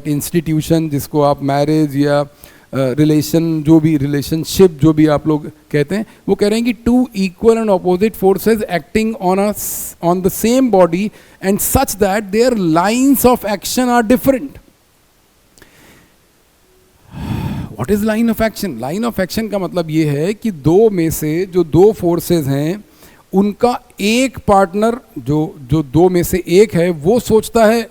That institution जिसको आप marriage या रिलेशन जो भी रिलेशनशिप जो भी आप लोग कहते हैं, वो कह रहे हैं कि two equal and opposite forces acting on the same body and such that their lines of action are different. What is line of action? Line of action का मतलब ये है कि दो में से जो दो फोर्सेस हैं उनका एक पार्टनर जो दो में से एक है वो सोचता है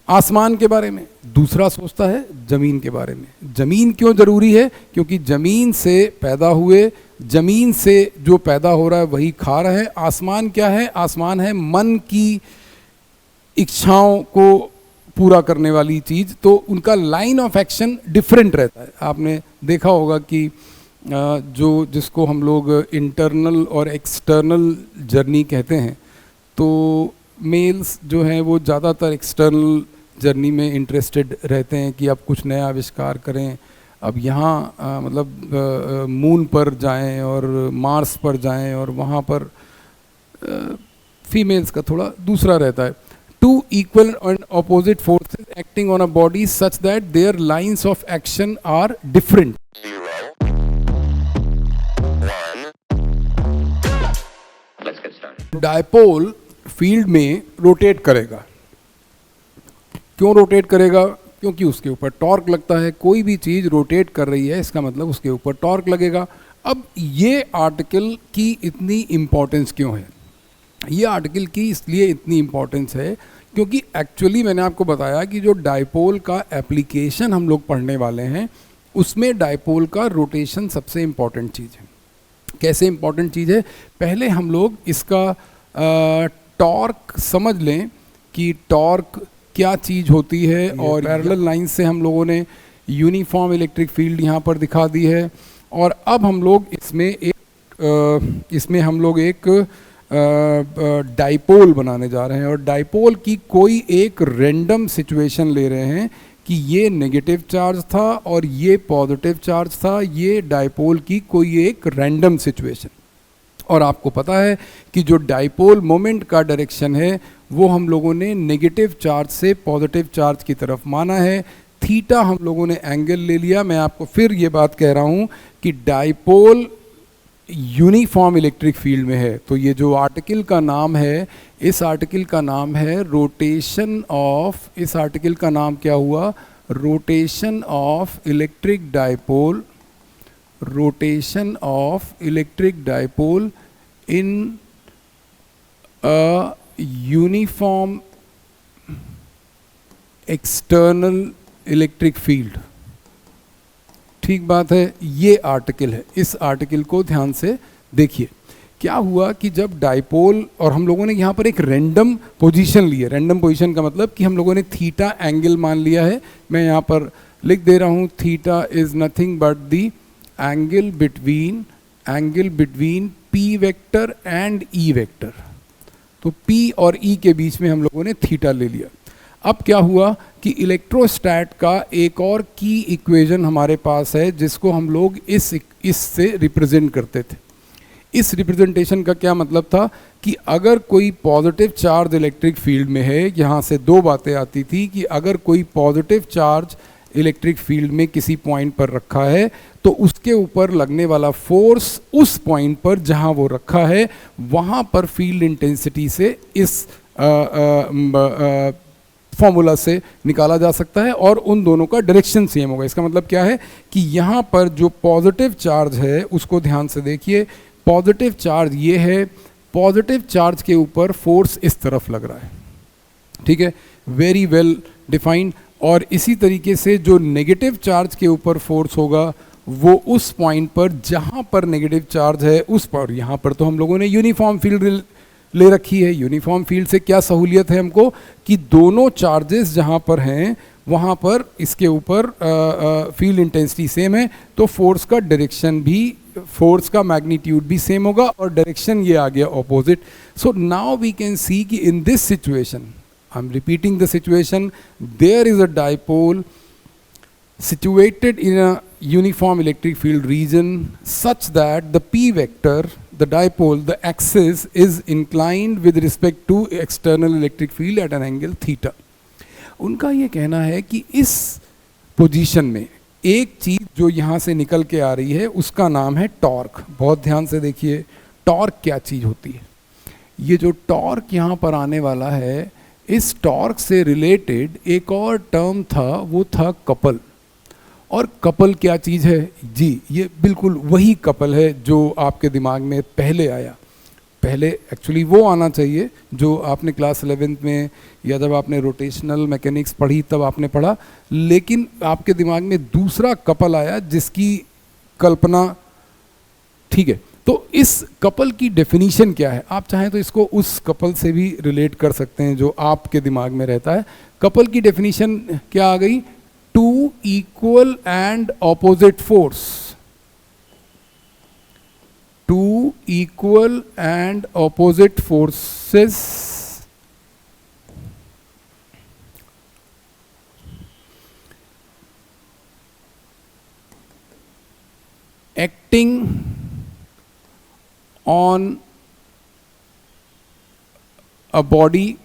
आसमान के बारे में, दूसरा सोचता है जमीन के बारे में. जमीन क्यों जरूरी है? क्योंकि जमीन से पैदा हुए, जमीन से जो पैदा हो रहा है वही खा रहा है. आसमान क्या है? आसमान है मन की इच्छाओं को पूरा करने वाली चीज. तो उनका लाइन ऑफ एक्शन डिफरेंट रहता है. आपने देखा होगा कि जिसको हम लोग इंटरनल और एक्सटर्नल जर्नी कहते हैं, तो मेल्स जो हैं वो ज़्यादातर एक्सटर्नल जर्नी में इंटरेस्टेड रहते हैं कि अब कुछ नया आविष्कार करें, अब यहाँ मतलब मून पर जाएं और मार्स पर जाएं, और वहाँ पर फीमेल्स का थोड़ा दूसरा रहता है. Two equal and opposite forces acting on a body such that their lines of action are different. Dipole field में रोटेट करेगा. क्यों रोटेट करेगा? क्योंकि उसके ऊपर टॉर्क लगता है. कोई भी चीज़ रोटेट कर रही है इसका मतलब उसके ऊपर टॉर्क लगेगा. अब ये आर्टिकल की इतनी इम्पोर्टेंस क्यों है? ये आर्टिकल की इसलिए इतनी इम्पोर्टेंस है क्योंकि एक्चुअली मैंने आपको बताया कि जो डायपोल का एप्लीकेशन हम लोग पढ़ने वाले हैं उसमें डायपोल का रोटेशन सबसे इम्पॉर्टेंट चीज़ है. कैसे इम्पॉर्टेंट चीज़ है? पहले हम लोग इसका टॉर्क समझ लें कि टॉर्क क्या चीज़ होती है. और पैरेलल लाइन से हम लोगों ने यूनिफॉर्म इलेक्ट्रिक फील्ड यहाँ पर दिखा दी है. और अब हम लोग इसमें हम लोग एक डाइपोल बनाने जा रहे हैं. और डाइपोल की कोई एक रैंडम सिचुएशन ले रहे हैं कि ये नेगेटिव चार्ज था और ये पॉजिटिव चार्ज था. ये डाइपोल की कोई एक रैंडम सिचुएशन. और आपको पता है कि जो डाइपोल मोमेंट का डायरेक्शन है वो हम लोगों ने नेगेटिव चार्ज से पॉजिटिव चार्ज की तरफ माना है. थीटा हम लोगों ने एंगल ले लिया. मैं आपको फिर ये बात कह रहा हूँ कि डाइपोल यूनिफॉर्म इलेक्ट्रिक फील्ड में है. तो ये जो आर्टिकल का नाम है, इस आर्टिकल का नाम है रोटेशन ऑफ, इस आर्टिकल का नाम क्या हुआ? Rotation of electric dipole. Rotation of electric dipole in a uniform external electric field. ठीक बात है, ये आर्टिकल है. इस आर्टिकल को ध्यान से देखिए. क्या हुआ कि जब डाइपोल, और हम लोगों ने यहाँ पर एक रैंडम पोजीशन ली है. रैंडम पोजीशन का मतलब कि हम लोगों ने थीटा एंगल मान लिया है. मैं यहाँ पर लिख दे रहा हूँ, theta is nothing but the angle between P vector and E vector. तो पी और ई के बीच में हम लोगों ने थीटा ले लिया. अब क्या हुआ कि इलेक्ट्रोस्टैट का एक और की इक्वेशन हमारे पास है जिसको हम लोग इससे रिप्रेजेंट करते थे. इस रिप्रेजेंटेशन का क्या मतलब था कि अगर कोई पॉजिटिव चार्ज इलेक्ट्रिक फील्ड में है, यहाँ से दो बातें आती थी कि अगर कोई पॉजिटिव चार्ज इलेक्ट्रिक फील्ड में किसी पॉइंट पर रखा है तो उसके ऊपर लगने वाला फोर्स उस पॉइंट पर जहाँ वो रखा है वहाँ पर फील्ड इंटेंसिटी से इस फॉर्मूला से निकाला जा सकता है और उन दोनों का डायरेक्शन सेम होगा. इसका मतलब क्या है कि यहाँ पर जो पॉजिटिव चार्ज है उसको ध्यान से देखिए. पॉजिटिव चार्ज ये है, पॉजिटिव चार्ज के ऊपर फोर्स इस तरफ लग रहा है. ठीक है, वेरी वेल डिफाइंड. और इसी तरीके से जो नेगेटिव चार्ज के ऊपर फोर्स होगा वो उस पॉइंट पर जहाँ पर नेगेटिव चार्ज है उस पर. यहाँ पर तो हम लोगों ने यूनिफॉर्म फील्ड ले रखी है. यूनिफॉर्म फील्ड से क्या सहूलियत है हमको कि दोनों चार्जेस जहाँ पर हैं वहाँ पर इसके ऊपर फील्ड इंटेंसिटी सेम है, तो फोर्स का डायरेक्शन भी, फोर्स का मैग्नीट्यूड भी सेम होगा और डायरेक्शन ये आ गया opposite. So now we can see कि in this situation, I am repeating the situation, there is a dipole situated in a uniform electric field region such that the p vector, the dipole, the axis is inclined with respect to external electric field at an angle theta. उनका ये कहना है कि इस position में एक चीज जो यहाँ से निकल के आ रही है उसका नाम है टॉर्क। बहुत ध्यान से देखिए, टॉर्क क्या चीज होती है। ये जो टॉर्क यहाँ पर आने वाला है, इस टॉर्क से रिलेटेड एक और टर्म था, वो था कपल। और कपल क्या चीज़ है जी? ये बिल्कुल वही कपल है जो आपके दिमाग में पहले आया। पहले एक्चुअली वो आना चाहिए जो आपने क्लास 11th में या जब आपने रोटेशनल मैकेनिक्स पढ़ी तब आपने पढ़ा, लेकिन आपके दिमाग में दूसरा कपल आया जिसकी कल्पना, ठीक है। तो इस कपल की डेफिनीशन क्या है? आप चाहें तो इसको उस कपल से भी रिलेट कर सकते हैं जो आपके दिमाग में रहता है। कपल की डेफिनीशन क्या आ गई? Two equal and opposite force. Two equal and opposite forces acting on a body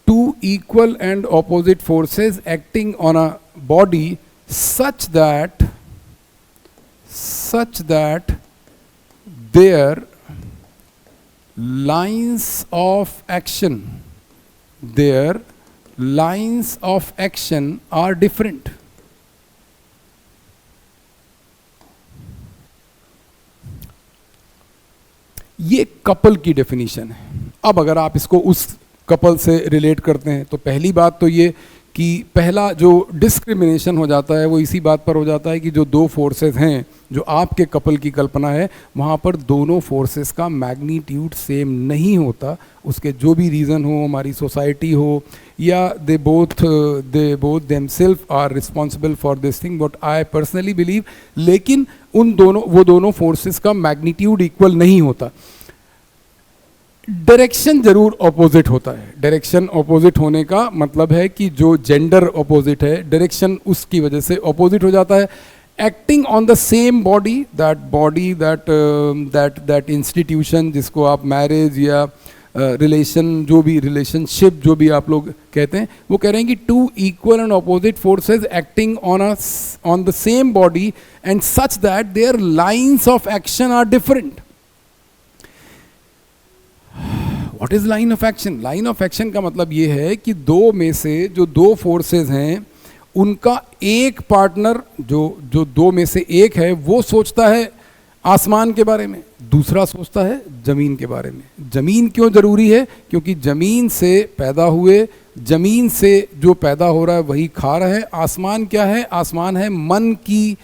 two equal and opposite forces acting on a body such that their lines of action are different. ये couple की definition है। अब अगर आप इसको उस couple से relate करते हैं तो पहली बात तो ये कि पहला जो डिस्क्रिमिनेशन हो जाता है वो इसी बात पर हो जाता है कि जो दो फोर्सेस हैं, जो आपके कपल की कल्पना है, वहाँ पर दोनों फोर्सेस का मैग्नीट्यूड सेम नहीं होता। उसके जो भी रीज़न हो, हमारी सोसाइटी हो, या they both themselves are responsible for this thing, but I personally believe, लेकिन वो दोनों फोर्सेस का मैग्नीट्यूड इक्वल नहीं होता। डायरेक्शन जरूर ऑपोजिट होता है। डायरेक्शन ऑपोजिट होने का मतलब है कि जो जेंडर ऑपोजिट है, डायरेक्शन उसकी वजह से ऑपोजिट हो जाता है। Acting on the same body, that institution जिसको आप मैरिज या रिलेशन, जो भी रिलेशनशिप जो भी आप लोग कहते हैं, वो कह रहे हैं कि two equal and opposite forces acting on the same body and such that their lines of action are different. What is line of action? Line of action का मतलब ये है कि दो में से जो दो फोर्सेस हैं उनका एक पार्टनर, जो दो में से एक है, वो सोचता है आसमान के बारे में, दूसरा सोचता है जमीन के बारे में। जमीन क्यों जरूरी है? क्योंकि जमीन से पैदा हुए, जमीन से जो पैदा हो रहा है वही खा रहा है। आसमान क्या है? आसमान है मन की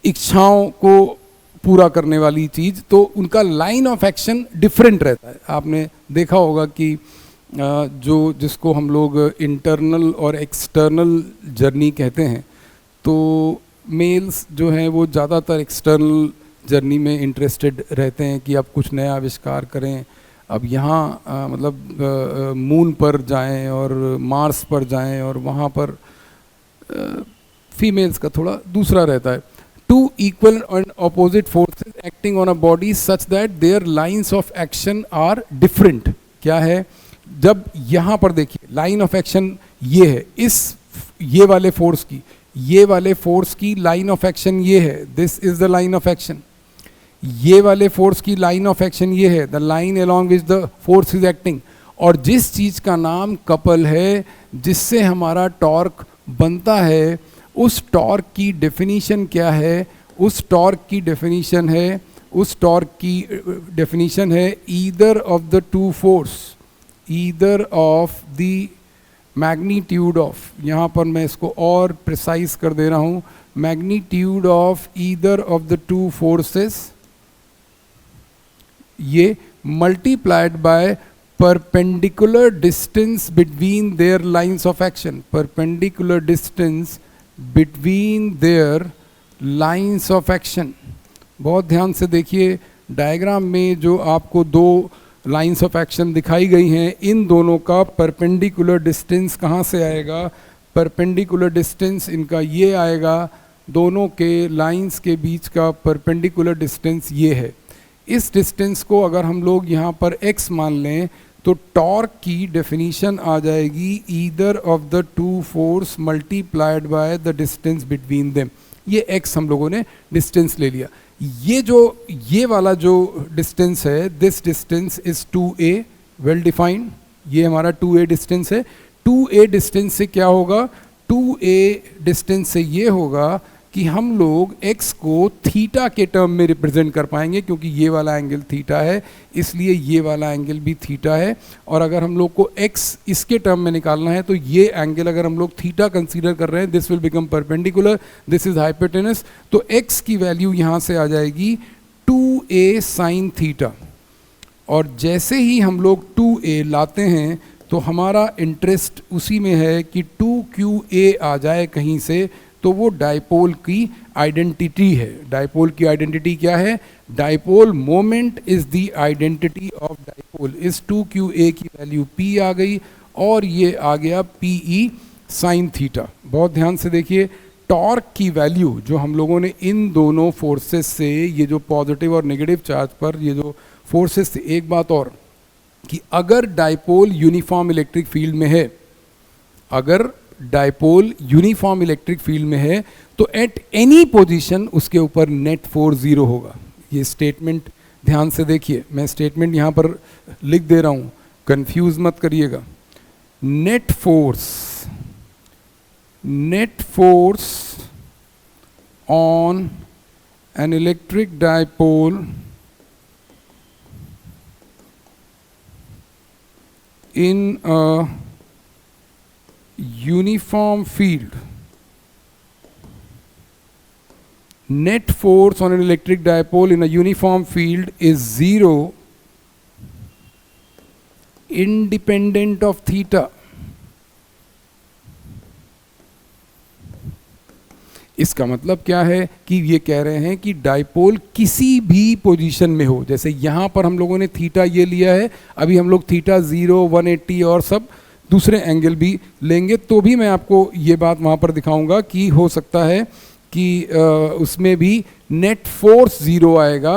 इच्छाओं को पूरा करने वाली चीज़। तो उनका लाइन ऑफ एक्शन डिफरेंट रहता है। आपने देखा होगा कि जिसको हम लोग इंटरनल और एक्सटर्नल जर्नी कहते हैं, तो मेल्स जो हैं वो ज़्यादातर एक्सटर्नल जर्नी में इंटरेस्टेड रहते हैं कि आप कुछ नया आविष्कार करें, अब यहाँ मतलब मून पर जाएं और मार्स पर जाएं, और वहाँ पर फीमेल्स का थोड़ा दूसरा रहता है। Two equal and opposite forces acting on a body such that their lines of action are different. क्या है? जब यहाँ पर देखिए लाइन ऑफ एक्शन ये है, ये वाले फोर्स की लाइन ऑफ एक्शन ये है, this is the line of action. ये वाले फोर्स की लाइन ऑफ एक्शन ये है, the line along which the force is acting. और जिस चीज़ का नाम कपल है, जिससे हमारा टॉर्क बनता है, उस टॉर्क की डेफिनीशन क्या है? उस टॉर्क की डेफिनीशन है either of the to force, either of the magnitude of, यहाँ पर मैं इसको और प्रिसाइज कर दे रहा हूँ, magnitude of either of the two forces, ये multiplied by perpendicular distance between their lines of action, perpendicular distance between their lines of action. बहुत ध्यान से देखिए, डायग्राम में जो आपको दो लाइन्स ऑफ एक्शन दिखाई गई हैं, इन दोनों का परपेंडिकुलर डिस्टेंस कहाँ से आएगा? परपेंडिकुलर डिस्टेंस इनका ये आएगा, दोनों के लाइन्स के बीच का परपेंडिकुलर डिस्टेंस ये है। इस डिस्टेंस को अगर हम लोग यहाँ पर x मान लें तो टॉर्क की डेफिनीशन आ जाएगी either of the to force multiplied by the distance between them. ये x हम लोगों ने डिस्टेंस ले लिया। ये वाला जो डिस्टेंस है, this distance is 2a, well defined. ये हमारा 2a डिस्टेंस है। 2a डिस्टेंस से क्या होगा? 2a डिस्टेंस से ये होगा कि हम लोग x को थीटा के टर्म में रिप्रेजेंट कर पाएंगे, क्योंकि ये वाला एंगल थीटा है, इसलिए ये वाला एंगल भी थीटा है। और अगर हम लोग को x इसके टर्म में निकालना है तो ये एंगल अगर हम लोग थीटा कंसीडर कर रहे हैं, this will become perpendicular, this is hypotenuse. तो x की वैल्यू यहाँ से आ जाएगी 2a साइन थीटा। और जैसे ही हम लोग 2a लाते हैं तो हमारा इंटरेस्ट उसी में है कि 2qa आ जाए कहीं से, तो वो डाइपोल की आइडेंटिटी है। डाइपोल की आइडेंटिटी क्या है? Dipole moment is the identity of dipole. इस 2qa की वैल्यू p आ गई और ये आ गया pe साइन थीटा। बहुत ध्यान से देखिए, टॉर्क की वैल्यू जो हम लोगों ने इन दोनों फोर्सेस से, ये जो पॉजिटिव और नेगेटिव चार्ज पर ये जो फोर्सेस थे, एक बात और कि अगर डाइपोल यूनिफॉर्म इलेक्ट्रिक फील्ड में है, अगर डाइपोल यूनिफॉर्म इलेक्ट्रिक फील्ड में है तो एट एनी पोजीशन उसके ऊपर नेट फोर्स 0 होगा। ये स्टेटमेंट ध्यान से देखिए, मैं स्टेटमेंट यहाँ पर लिख दे रहा हूँ, कंफ्यूज मत करिएगा। Net force on an electric dipole in a uniform field, net force on an electric dipole in a uniform field is 0 independent of theta। इसका मतलब क्या है कि ये कह रहे हैं कि डाइपोल किसी भी पोजीशन में हो, जैसे यहाँ पर हम लोगों ने थीटा ये लिया है, अभी हम लोग थीटा 0, 180 और सब दूसरे एंगल भी लेंगे तो भी मैं आपको ये बात वहाँ पर दिखाऊंगा कि हो सकता है कि उसमें भी नेट फोर्स 0 आएगा।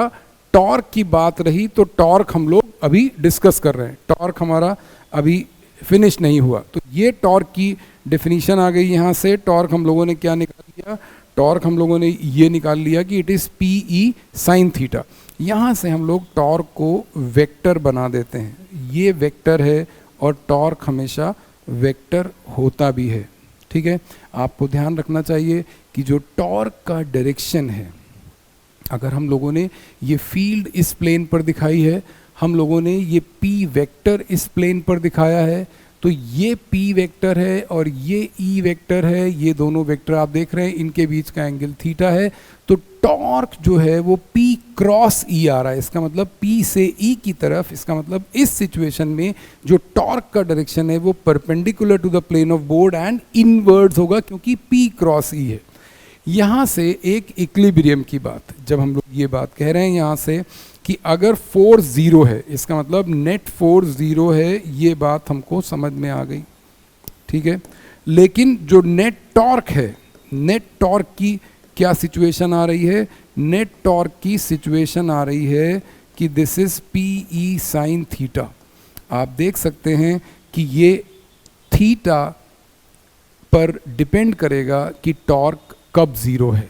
टॉर्क की बात रही तो टॉर्क हम लोग अभी डिस्कस कर रहे हैं, टॉर्क हमारा अभी फिनिश नहीं हुआ। तो ये टॉर्क की डेफिनीशन आ गई यहाँ से। टॉर्क हम लोगों ने क्या निकाल लिया? टॉर्क हम लोगों ने ये निकाल लिया कि it is PE sine theta. यहाँ से हम लोग टॉर्क को वेक्टर बना देते हैं, ये वेक्टर है और टॉर्क हमेशा वेक्टर होता भी है। ठीक है, आपको ध्यान रखना चाहिए कि जो टॉर्क का डायरेक्शन है, अगर हम लोगों ने ये फील्ड इस प्लेन पर दिखाई है, हम लोगों ने ये P वेक्टर इस प्लेन पर दिखाया है, तो ये P वेक्टर है और ये E वेक्टर है, ये दोनों वेक्टर आप देख रहे हैं, इनके बीच का एंगल थीटा है। तो टॉर्क जो है वो P क्रॉस E आ रहा है, इसका मतलब P से E की तरफ। इसका मतलब इस सिचुएशन में जो टॉर्क का डायरेक्शन है वो perpendicular to the plane of board and inwards होगा, क्योंकि P क्रॉस E है। यहाँ से एक इक्विलिब्रियम की बात, जब हम लोग ये बात कह रहे हैं यहाँ से कि अगर फोर्स 0 है, इसका मतलब नेट फोर्स 0 है, ये बात हमको समझ में आ गई। ठीक है, लेकिन जो नेट टॉर्क है, नेट टॉर्क की क्या सिचुएशन आ रही है? नेट टॉर्क की सिचुएशन आ रही है कि this is PE sine theta. आप देख सकते हैं कि ये थीटा पर डिपेंड करेगा कि टॉर्क कब 0 है।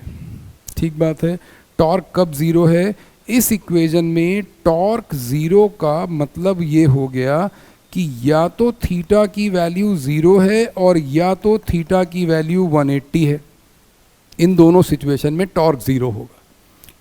ठीक बात है, टॉर्क कब 0 है। इस इक्वेशन में टॉर्क 0 का मतलब ये हो गया कि या तो थीटा की वैल्यू 0 है और या तो थीटा की वैल्यू 180 है। इन दोनों सिचुएशन में टॉर्क 0 होगा।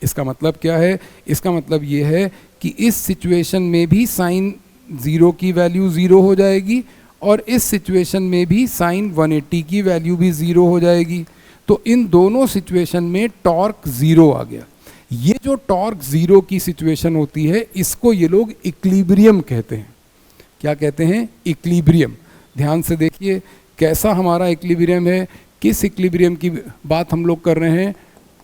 इसका मतलब क्या है? इसका मतलब ये है कि इस सिचुएशन में भी साइन 0 की वैल्यू 0 हो जाएगी और इस सिचुएशन में भी साइन 180 की वैल्यू भी 0 हो जाएगी। तो इन दोनों सिचुएशन में टॉर्क 0 आ गया। ये जो टॉर्क 0 की सिचुएशन होती है, इसको ये लोग इक्विलिब्रियम कहते हैं। क्या कहते हैं? इक्विलिब्रियम। ध्यान से देखिए कैसा हमारा इक्विलिब्रियम है, किस इक्विलिब्रियम की बात हम लोग कर रहे हैं।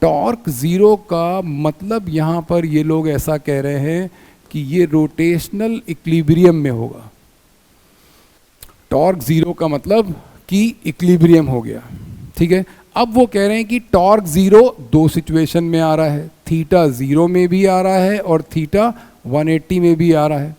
टॉर्क 0 का मतलब यहाँ पर ये लोग ऐसा कह रहे हैं कि ये रोटेशनल इक्विलिब्रियम में होगा। टॉर्क 0 का मतलब कि इक्विलिब्रियम हो गया। ठीक है, अब वो कह रहे हैं कि टॉर्क जीरो दो सिचुएशन में आ रहा है, थीटा जीरो में भी आ रहा है और थीटा 180 में भी आ रहा है।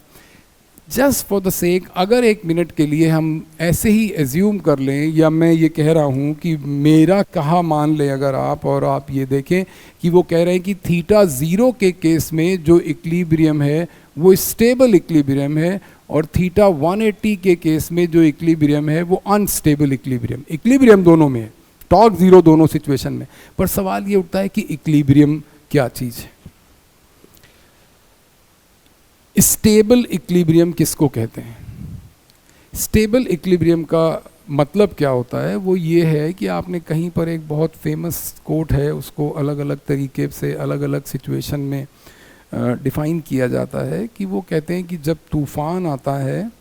जस्ट फॉर द सेक, अगर एक मिनट के लिए हम ऐसे ही एज्यूम कर लें, या मैं ये कह रहा हूँ कि मेरा कहा मान लें अगर आप, और आप ये देखें कि वो कह रहे हैं कि थीटा ज़ीरो के केस में जो इक्विलिब्रियम है वो स्टेबल इक्विलिब्रियम है, और थीटा 180 के केस में जो इक्विलिब्रियम है वो अनस्टेबल इक्विलिब्रियम। इक्विलिब्रियम दोनों में है, टॉर्क ज़ीरो दोनों सिचुएशन में। पर सवाल ये उठता है कि इक्विलिब्रियम क्या चीज़ है? स्टेबल इक्विलिब्रियम किसको कहते हैं? स्टेबल इक्विलिब्रियम का मतलब क्या होता है? वो ये है कि आपने कहीं पर एक बहुत फेमस कोट है, उसको अलग अलग तरीके से अलग अलग सिचुएशन में डिफ़ाइन किया जाता है कि वो कहते हैं कि जब तूफ़ान आता है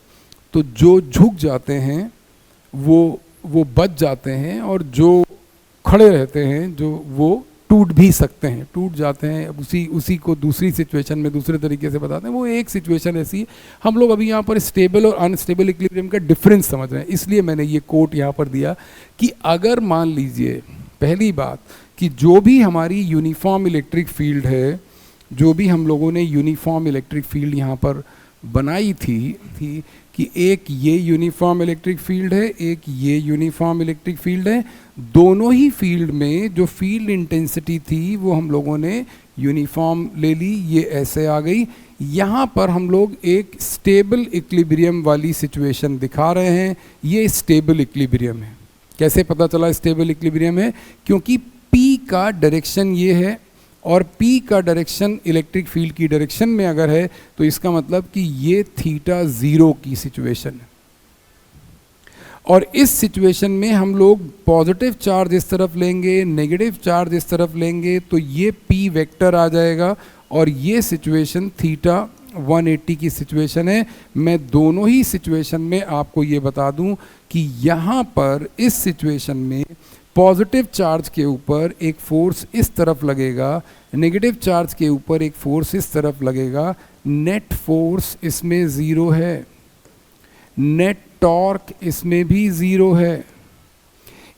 तो जो झुक जाते हैं वो बच जाते हैं, और जो खड़े रहते हैं जो वो टूट भी सकते हैं, टूट जाते हैं। उसी को दूसरी सिचुएशन में दूसरे तरीके से बताते हैं। वो एक सिचुएशन ऐसी है। हम लोग अभी यहाँ पर स्टेबल और अनस्टेबल इक्विलिब्रियम का डिफरेंस समझ रहे हैं, इसलिए मैंने ये कोट यहाँ पर दिया कि अगर मान लीजिए पहली बात कि जो भी हमारी यूनिफॉर्म इलेक्ट्रिक फील्ड है, जो भी हम लोगों ने यूनिफॉर्म इलेक्ट्रिक फील्ड यहाँ पर बनाई थी कि एक ये यूनिफॉर्म इलेक्ट्रिक फील्ड है, एक ये यूनिफॉर्म इलेक्ट्रिक फील्ड है, दोनों ही फील्ड में जो फील्ड इंटेंसिटी थी वो हम लोगों ने यूनिफॉर्म ले ली, ये ऐसे आ गई। यहाँ पर हम लोग एक स्टेबल इक्विलिब्रियम वाली सिचुएशन दिखा रहे हैं, ये स्टेबल इक्विलिब्रियम है। कैसे पता चला स्टेबल इक्विलिब्रियम है? क्योंकि P का डायरेक्शन ये है और P का डायरेक्शन इलेक्ट्रिक फील्ड की डायरेक्शन में अगर है तो इसका मतलब कि ये थीटा ज़ीरो की सिचुएशन है, और इस सिचुएशन में हम लोग पॉजिटिव चार्ज इस तरफ लेंगे, नेगेटिव चार्ज इस तरफ लेंगे, तो ये P वेक्टर आ जाएगा, और ये सिचुएशन थीटा 180 की सिचुएशन है। मैं दोनों ही सिचुएशन में आपको ये बता दूं कि यहाँ पर इस सिचुएशन में पॉजिटिव चार्ज के ऊपर एक फोर्स इस तरफ लगेगा, नेगेटिव चार्ज के ऊपर एक फोर्स इस तरफ लगेगा। नेट फोर्स इसमें ज़ीरो है, नेट टॉर्क इसमें भी ज़ीरो है।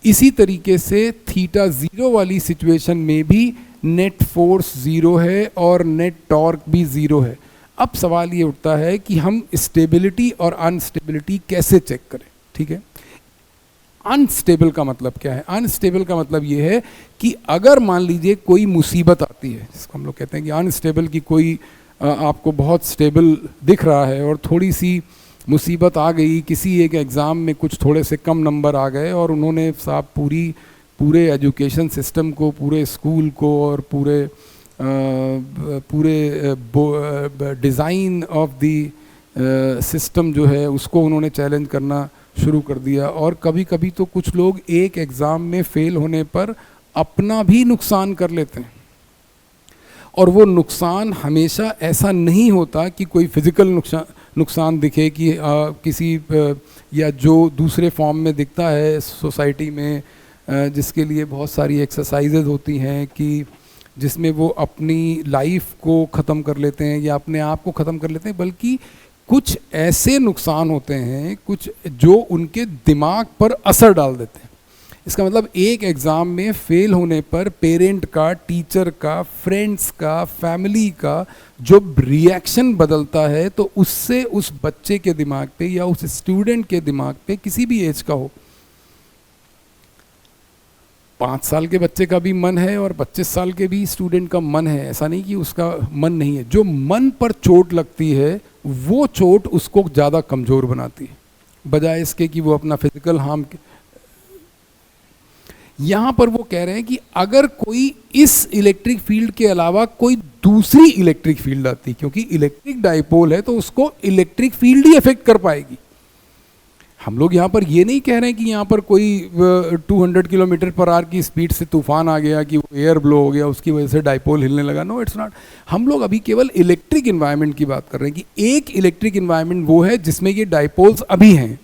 इसी तरीके से थीटा ज़ीरो वाली सिचुएशन में भी नेट फोर्स ज़ीरो है और नेट टॉर्क भी ज़ीरो है। अब सवाल ये उठता है कि हम स्टेबिलिटी और अनस्टेबिलिटी कैसे चेक करें? ठीक है, अनस्टेबल का मतलब क्या है? अनस्टेबल का मतलब ये है कि अगर मान लीजिए कोई मुसीबत आती है, जिसको हम लोग कहते हैं कि अनस्टेबल, की कोई आपको बहुत स्टेबल दिख रहा है और थोड़ी सी मुसीबत आ गई, किसी एक एग्ज़ाम में कुछ थोड़े से कम नंबर आ गए और उन्होंने साहब पूरे एजुकेशन सिस्टम को, पूरे स्कूल को और पूरे डिज़ाइन ऑफ दी सिस्टम जो है उसको उन्होंने चैलेंज करना शुरू कर दिया। और कभी कभी तो कुछ लोग एक एग्ज़ाम में फ़ेल होने पर अपना भी नुकसान कर लेते हैं, और वो नुकसान हमेशा ऐसा नहीं होता कि कोई फिज़िकल नुकसान दिखे कि किसी या जो दूसरे फॉर्म में दिखता है सोसाइटी में, जिसके लिए बहुत सारी एक्सरसाइजेज होती हैं कि जिसमें वो अपनी लाइफ को ख़त्म कर लेते हैं या अपने आप को ख़त्म कर लेते हैं, बल्कि कुछ ऐसे नुकसान होते हैं कुछ जो उनके दिमाग पर असर डाल देते हैं। इसका मतलब एक एग्ज़ाम में फ़ेल होने पर पेरेंट का, टीचर का, फ्रेंड्स का, फैमिली का जो रिएक्शन बदलता है, तो उससे उस बच्चे के दिमाग पे या उस स्टूडेंट के दिमाग पे, किसी भी एज का हो, 5 साल के बच्चे का भी मन है और 25 साल के भी स्टूडेंट का मन है, ऐसा नहीं कि उसका मन नहीं है। जो मन पर चोट लगती है वो चोट उसको ज़्यादा कमज़ोर बनाती है, बजाय इसके कि वो अपना फिजिकल हार्म। यहाँ पर वो कह रहे हैं कि अगर कोई इस इलेक्ट्रिक फील्ड के अलावा कोई दूसरी इलेक्ट्रिक फील्ड आती, क्योंकि इलेक्ट्रिक डाइपोल है तो उसको इलेक्ट्रिक फील्ड ही अफेक्ट कर पाएगी। हम लोग यहाँ पर ये नहीं कह रहे हैं कि यहाँ पर कोई 200 किलोमीटर पर आवर की स्पीड से तूफान आ गया कि वो एयर ब्लो हो गया, उसकी वजह से डाइपोल हिलने लगा। No, it's not. हम लोग अभी केवल इलेक्ट्रिक इन्वायरमेंट की बात कर रहे हैं कि एक इलेक्ट्रिक इन्वायरमेंट वो है जिसमें ये डाइपोल्स अभी हैं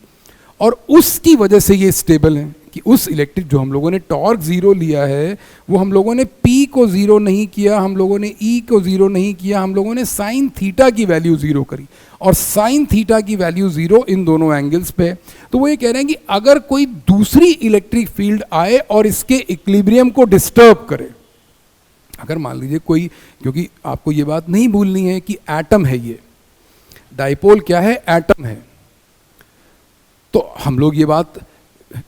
और उसकी वजह से ये स्टेबल हैं, कि उस इलेक्ट्रिक जो हम लोगों ने टॉर्क ज़ीरो लिया है वो हम लोगों ने P को ज़ीरो नहीं किया, हम लोगों ने E को ज़ीरो नहीं किया, हम लोगों ने साइन थीटा की वैल्यू ज़ीरो करी। और साइन थीटा की वैल्यू 0 इन दोनों एंगल्स पे है। तो वो ये कह रहे हैं कि अगर कोई दूसरी इलेक्ट्रिक फील्ड आए और इसके इक्विलिब्रियम को डिस्टर्ब करे, अगर मान लीजिए कोई, क्योंकि आपको ये बात नहीं भूलनी है कि एटम है, ये डाइपोल क्या है, एटम है। तो हम लोग ये बात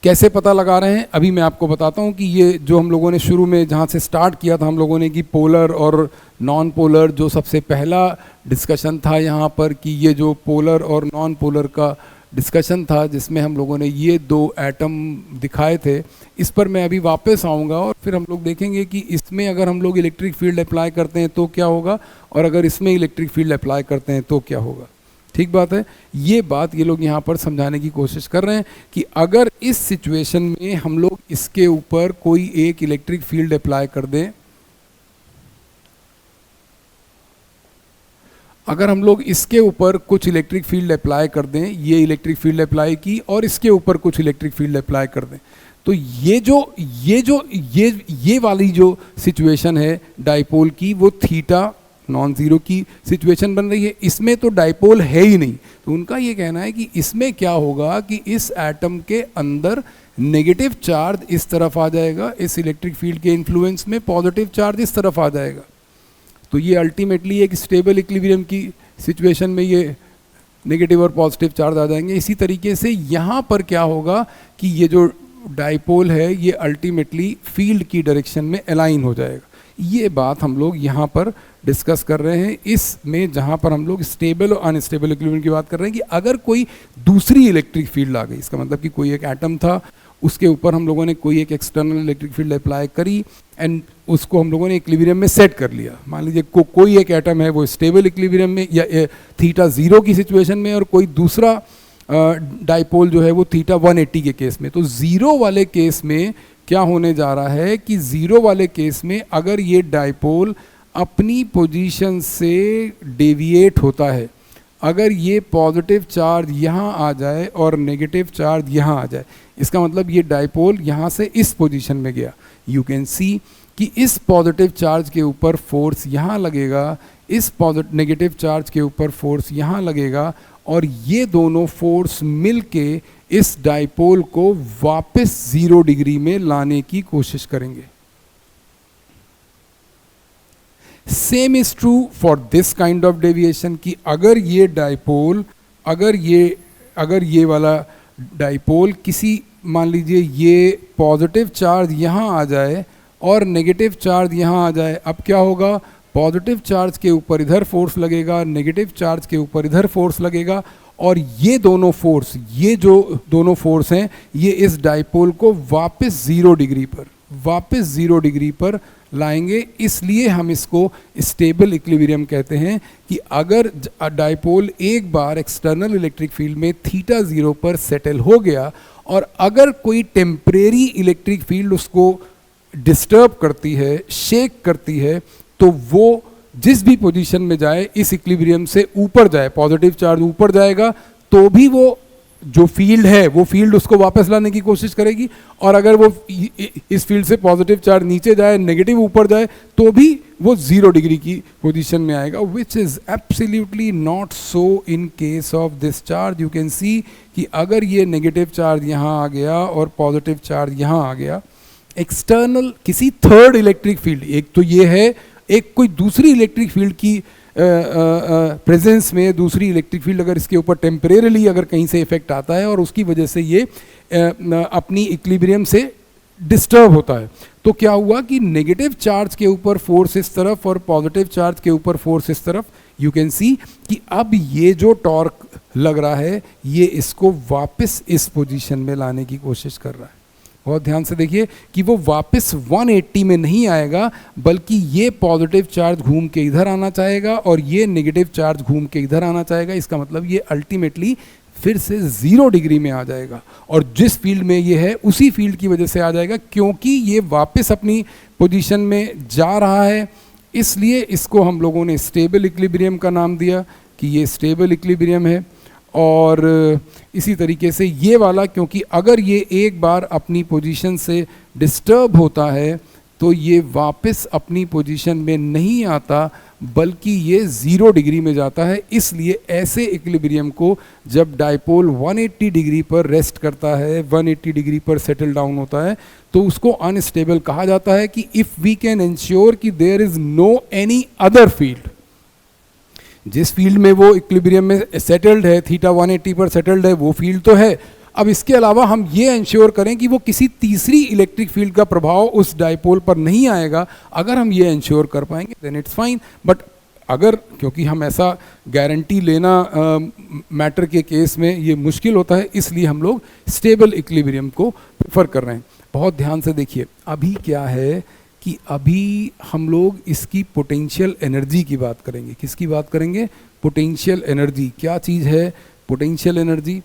कैसे पता लगा रहे हैं, अभी मैं आपको बताता हूं कि ये जो हम लोगों ने शुरू में जहां से स्टार्ट किया था हम लोगों ने कि पोलर और नॉन पोलर, जो सबसे पहला डिस्कशन था यहाँ पर, कि ये जो पोलर और नॉन पोलर का डिस्कशन था जिसमें हम लोगों ने ये दो एटम दिखाए थे, इस पर मैं अभी वापस आऊँगा और फिर हम लोग देखेंगे कि इसमें अगर हम लोग इलेक्ट्रिक फील्ड अप्लाई करते हैं तो क्या होगा, और अगर इसमें इलेक्ट्रिक फील्ड अप्लाई करते हैं तो क्या होगा। ठीक बात है, ये बात ये लोग यहाँ पर समझाने की कोशिश कर रहे हैं कि अगर इस सिचुएशन में हम लोग इसके ऊपर कोई एक इलेक्ट्रिक फील्ड अप्लाई कर दें, अगर हम लोग इसके ऊपर कुछ इलेक्ट्रिक फील्ड अप्लाई कर दें, ये इलेक्ट्रिक फील्ड अप्लाई की और इसके ऊपर कुछ इलेक्ट्रिक फील्ड अप्लाई कर दें, तो ये वाली जो सिचुएशन है डाइपोल की, वो थीटा नॉन ज़ीरो की सिचुएशन बन रही है। इसमें तो डाइपोल है ही नहीं, तो उनका ये कहना है कि इसमें क्या होगा कि इस एटम के अंदर नेगेटिव चार्ज इस तरफ आ जाएगा, इस इलेक्ट्रिक फील्ड के इन्फ्लुएंस में पॉजिटिव चार्ज इस तरफ आ जाएगा। तो ये अल्टीमेटली एक स्टेबल इक्विलिब्रियम की सिचुएशन में ये नेगेटिव और पॉजिटिव चार्ज आ जाएंगे। इसी तरीके से यहाँ पर क्या होगा कि ये जो डाइपोल है ये अल्टीमेटली फील्ड की डायरेक्शन में अलाइन हो जाएगा। ये बात हम लोग यहाँ पर डिस्कस कर रहे हैं, इसमें जहाँ पर हम लोग स्टेबल और अनस्टेबल इक्विलिब्रियम की बात कर रहे हैं कि अगर कोई दूसरी इलेक्ट्रिक फील्ड आ गई, इसका मतलब कि कोई एक एटम था, उसके ऊपर हम लोगों ने कोई एक एक्सटर्नल इलेक्ट्रिक फील्ड अप्लाई करी एंड उसको हम लोगों ने इक्विलिब्रियम में सेट कर लिया। मान लीजिए कोई एक एटम है वो स्टेबल इक्विलिब्रियम में या थीटा 0 की सिचुएशन में, और कोई दूसरा डाइपोल जो है वो थीटा 180 के केस में। तो 0 वाले केस में क्या होने जा रहा है कि 0 वाले केस में अगर ये डाइपोल अपनी पोजीशन से डेविएट होता है, अगर ये पॉजिटिव चार्ज यहाँ आ जाए और नेगेटिव चार्ज यहाँ आ जाए, इसका मतलब ये डाइपोल यहाँ से इस पोजीशन में गया, यू कैन सी कि इस पॉजिटिव चार्ज के ऊपर फोर्स यहाँ लगेगा, इस नेगेटिव चार्ज के ऊपर फोर्स यहाँ लगेगा, और ये दोनों फोर्स मिलके इस डाइपोल को वापस 0 डिग्री में लाने की कोशिश करेंगे। Same is true for this kind of deviation कि अगर ये डाइपोल, अगर ये वाला डाइपोल किसी, मान लीजिए ये पॉजिटिव चार्ज यहाँ आ जाए और नेगेटिव चार्ज यहाँ आ जाए, अब क्या होगा, पॉजिटिव चार्ज के ऊपर इधर फोर्स लगेगा, नेगेटिव चार्ज के ऊपर इधर फोर्स लगेगा, और ये दोनों फोर्स, ये जो दोनों फोर्स हैं ये इस डाइपोल को वापस 0 डिग्री पर लाएंगे। इसलिए हम इसको स्टेबल इक्विलिब्रियम कहते हैं कि अगर डाइपोल एक बार एक्सटर्नल इलेक्ट्रिक फील्ड में थीटा 0 पर सेटल हो गया और अगर कोई टेम्परेरी इलेक्ट्रिक फील्ड उसको डिस्टर्ब करती है, शेक करती है, तो वो जिस भी पोजीशन में जाए इस इक्विलिब्रियम से ऊपर जाए, पॉजिटिव चार्ज ऊपर जाएगा तो भी वो जो फील्ड है वो फील्ड उसको वापस लाने की कोशिश करेगी, और अगर वो इस फील्ड से पॉजिटिव चार्ज नीचे जाए, नेगेटिव ऊपर जाए, तो भी वो 0 डिग्री की पोजीशन में आएगा, which is absolutely not so in case of this charge. You can see कि अगर ये नेगेटिव चार्ज यहाँ आ गया और पॉजिटिव चार्ज यहाँ आ गया, एक्सटर्नल किसी थर्ड इलेक्ट्रिक फील्ड, एक तो ये है, एक कोई दूसरी इलेक्ट्रिक फील्ड की प्रेजेंस में दूसरी इलेक्ट्रिक फील्ड अगर इसके ऊपर टेम्परेरीली अगर कहीं से इफेक्ट आता है और उसकी वजह से ये अपनी इक्विलिब्रियम से डिस्टर्ब होता है, तो क्या हुआ कि नेगेटिव चार्ज के ऊपर फोर्स इस तरफ और पॉजिटिव चार्ज के ऊपर फोर्स इस तरफ, यू कैन सी कि अब ये जो टॉर्क लग रहा है ये इसको वापस इस पोजीशन में लाने की कोशिश कर रहा है। बहुत ध्यान से देखिए कि वो वापस 180 में नहीं आएगा, बल्कि ये पॉजिटिव चार्ज घूम के इधर आना चाहेगा और ये नेगेटिव चार्ज घूम के इधर आना चाहेगा। इसका मतलब ये अल्टीमेटली फिर से 0 डिग्री में आ जाएगा, और जिस फील्ड में ये है उसी फील्ड की वजह से आ जाएगा, क्योंकि ये वापस अपनी पोजीशन में जा रहा है। इसलिए इसको हम लोगों ने स्टेबल इक्विलिब्रियम का नाम दिया कि ये स्टेबल इक्विलिब्रियम है। और इसी तरीके से ये वाला, क्योंकि अगर ये एक बार अपनी पोजीशन से डिस्टर्ब होता है तो ये वापस अपनी पोजीशन में नहीं आता, बल्कि ये 0 डिग्री में जाता है। इसलिए ऐसे इक्विलिब्रियम को जब डाइपोल 180 डिग्री पर रेस्ट करता है, 180 डिग्री पर सेटल डाउन होता है, तो उसको अनस्टेबल कहा जाता है। कि इफ़ वी कैन इंश्योर कि there is no any other field, जिस फील्ड में वो इक्विलिब्रियम में सेटल्ड है, थीटा 180 पर सेटल्ड है, वो फील्ड तो है, अब इसके अलावा हम ये इंश्योर करें कि वो किसी तीसरी इलेक्ट्रिक फील्ड का प्रभाव उस डाइपोल पर नहीं आएगा, अगर हम ये इंश्योर कर पाएंगे देन इट्स फाइन। बट अगर, क्योंकि हम ऐसा गारंटी लेना मैटर के केस में ये मुश्किल होता है, इसलिए हम लोग स्टेबल इक्विलिब्रियम को प्रेफर कर रहे हैं। बहुत ध्यान से देखिए, अभी क्या है कि अभी हम लोग इसकी पोटेंशियल एनर्जी की बात करेंगे। किसकी बात करेंगे? Potential energy. क्या चीज़ है पोटेंशियल एनर्जी?